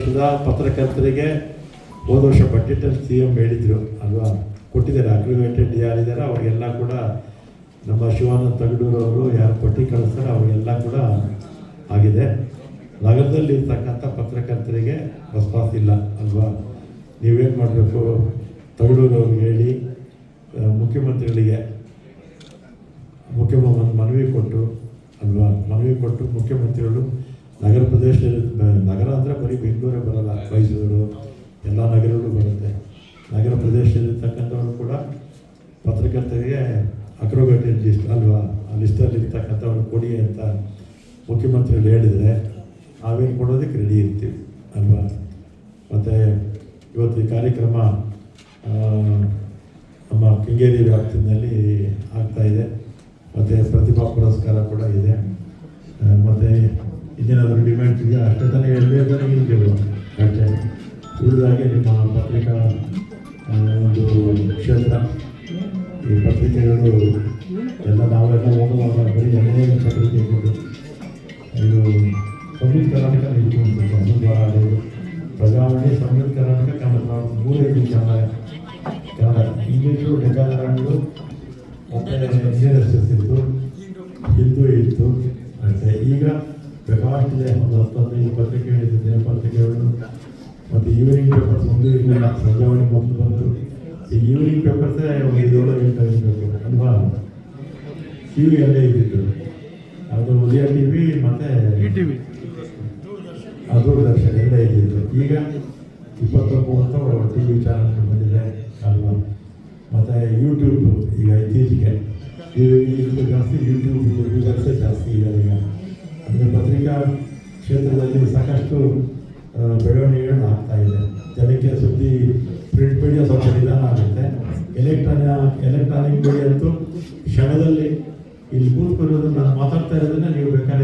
ಪತ್ರಕರ್ತರಿಗೆ ಹೋದ ವರ್ಷ ಬಜೆಟಲ್ಲಿ CM ಹೇಳಿದ್ರು ಅಲ್ವಾ, ಕೊಟ್ಟಿದ್ದಾರೆ. ಅಗ್ರಿಗೇಟೆಡ್ ಯಾರಿದ್ದಾರೆ ಅವರಿಗೆಲ್ಲ ಕೂಡ ನಮ್ಮ ಶಿವಾನಂದ ತಗಡೂರು ಅವರು ಯಾರು ಪಟ್ಟಿ ಕಳಿಸ್ತಾರೆ ಅವರಿಗೆಲ್ಲ ಕೂಡ ಆಗಿದೆ. ನಗರದಲ್ಲಿ ಇರ್ತಕ್ಕಂಥ ಪತ್ರಕರ್ತರಿಗೆ ಬಸ್ ಪಾಸ್ ಇಲ್ಲ ಅಲ್ವಾ. ನೀವೇನು ಮಾಡಬೇಕು, ತಗಡೂರು ಅವ್ರಿಗೆ ಹೇಳಿ ಮುಖ್ಯಮಂತ್ರಿಗಳಿಗೆ ಮನವಿ ಕೊಟ್ಟು ಅಲ್ವಾ, ಮನವಿ ಕೊಟ್ಟು ಮುಖ್ಯಮಂತ್ರಿಗಳು ನಗರ ಪ್ರದೇಶದಲ್ಲಿ, ನಗರ ಅಂದರೆ ಬರೀ ಬೆಂಗಳೂರೇ ಬರಲ್ಲ, ಮೈಸೂರು ಎಲ್ಲ ನಗರಗಳು ಬರುತ್ತೆ. ನಗರ ಪ್ರದೇಶದಲ್ಲಿರ್ತಕ್ಕಂಥವ್ರು ಕೂಡ ಪತ್ರಕರ್ತರಿಗೆ ಅಗ್ರಿಗೇಟೆಡ್ ಲಿಸ್ಟ್ ಅಲ್ವಾ, ಆ ಲಿಸ್ಟಲ್ಲಿ ಇರ್ತಕ್ಕಂಥವ್ರು ಕೊಡಿ ಅಂತ ಮುಖ್ಯಮಂತ್ರಿಗಳು ಹೇಳಿದರೆ ನಾವೇನು ಕೊಡೋದಕ್ಕೆ ರೆಡಿ ಇರ್ತೀವಿ ಅಲ್ವಾ. ಮತ್ತು ಇವತ್ತು ಈ ಕಾರ್ಯಕ್ರಮ ನಮ್ಮ ಕೆಂಗೇರಿ ವ್ಯಾಪ್ತಿನಲ್ಲಿ ಆಗ್ತಾಯಿದೆ. ಮತ್ತು ಪ್ರತಿಭಾ ಪುರಸ್ಕಾರ ಕೂಡ ಇದೆ. ಮತ್ತು ಇನ್ನೇನಾದರೂ ಡಿಮ್ಯಾಂಡ್ ಇದೆಯಾ ಅಷ್ಟೇ ತಾನೇ ಹೇಳಬೇಕು ಇದ್ದೇವೆ ಅಷ್ಟೇ. ಉಳಿದಾಗೆ ನಿಮ್ಮ ಪತ್ರಿಕಾ ಒಂದು ಕ್ಷೇತ್ರ, ಈ ಪತ್ರಿಕೆಗಳು ಎಲ್ಲ ನಾವೆಲ್ಲ ಹೋಗುವಾಗ ಬರೀ ಅನೇಕ ಪತ್ರಿಕೆಗಳು, ಇದು ಸಂಯುಕ್ತ ಕರ್ನಾಟಕ ನಿಂತ್ಕೊಂಡು ಅನುಭವ, ಪ್ರಜಾವಾಣಿ, ಸಂಯುಕ್ತ ಕರ್ನಾಟಕ, ಕನ್ನಡ, 3 ಕನ್ನಡ, ಇಂಗ್ಲೀಷು, ಡೆಕ್ಕಾರಾಣಿಗಳು ಮತ್ತು NSS ಇತ್ತು, ಹಿಂದೂ ಇತ್ತು ಅಷ್ಟೇ. ಈಗ ಬೇಕಾಗ್ತಿದೆ ಒಂದು 10-15 ಪತ್ರಿಕೆಗಳಿದೆ, ಪತ್ರಿಕೆಗಳು. ಮತ್ತು ಈವ್ನಿಂಗ್ ಪೇಪರ್ಸ್ ಒಂದು ಇರಲಿಲ್ಲ, ಸಂಜಾವಣಿ ಮೊದಲು ಬಂತು. ಈ ಈವ್ನಿಂಗ್ ಪೇಪರ್ಸೇ ಒಂದು 7-8 ಇರಬೇಕು ಅಲ್ವಾ. TV ಅಲ್ಲೇ ಇದ್ದಿದ್ದು, ಅದು ಉದಯ TV ಮತ್ತು ದೂರದರ್ಶನ ಎಲ್ಲ ಇದ್ದಿದ್ದು. ಈಗ 20-30 TV ಚಾನಲ್ ಬಂದಿದೆ ಅಲ್ವಾ. ಮತ್ತು ಯೂಟ್ಯೂಬ್ ಈಗ ಇತ್ತೀಚೆಗೆ ಜಾಸ್ತಿ ಯೂಟ್ಯೂಬ್ ಯೂಸರ್ಸೇ ಜಾಸ್ತಿ ಇದೆ ಈಗ. ಅಂದರೆ ಪತ್ರಿಕಾ ಕ್ಷೇತ್ರದಲ್ಲಿ ಸಾಕಷ್ಟು ಬೆಳವಣಿಗೆಗಳು ಆಗ್ತಾಯಿದೆ. ಜನಕ್ಕೆ ಸುದ್ದಿ ಪ್ರಿಂಟ್ ಮೀಡಿಯಾ ಸ್ವಲ್ಪ ನಿಧಾನ ಆಗುತ್ತೆ. ಎಲೆಕ್ಟ್ರಾನಿಕ್ ಮೀಡಿಯಾ ಅಂತೂ ಕ್ಷಣದಲ್ಲಿ ಇಲ್ಲಿ ಕೂತ್ಕೊಳ್ಳೋದು, ನಾನು ಮಾತಾಡ್ತಾ ಇರೋದನ್ನ ನೀವು ಬೇಕಾದ್ರೆ